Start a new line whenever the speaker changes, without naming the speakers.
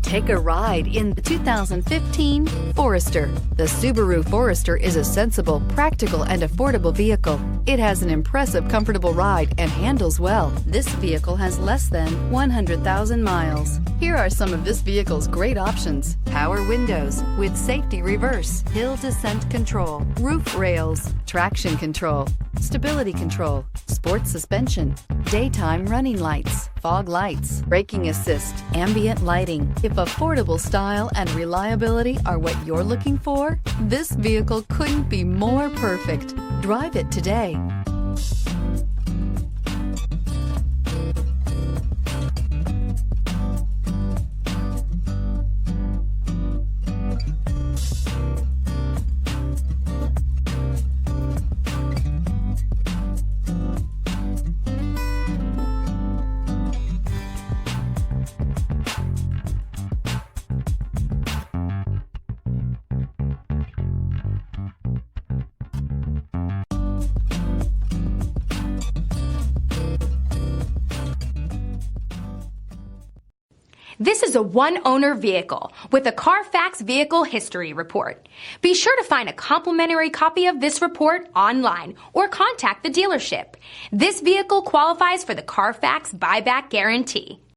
Take a ride in the 2015 Forester. The Subaru Forester is a sensible, practical, and affordable vehicle. It has an impressive, comfortable ride and handles well. This vehicle has less than 100,000 miles. Here are some of this vehicle's great options: power windows with safety reverse, hill descent control, roof rails, traction control, stability control, sports suspension, daytime running lights, fog lights, braking assist, ambient lighting. If affordable style and reliability are what you're looking for, this vehicle couldn't be more perfect. Drive it today.
This is a one-owner vehicle with a CARFAX Vehicle History Report. Be sure to find a complimentary copy of this report online or contact the dealership. This vehicle qualifies for the CARFAX Buyback Guarantee.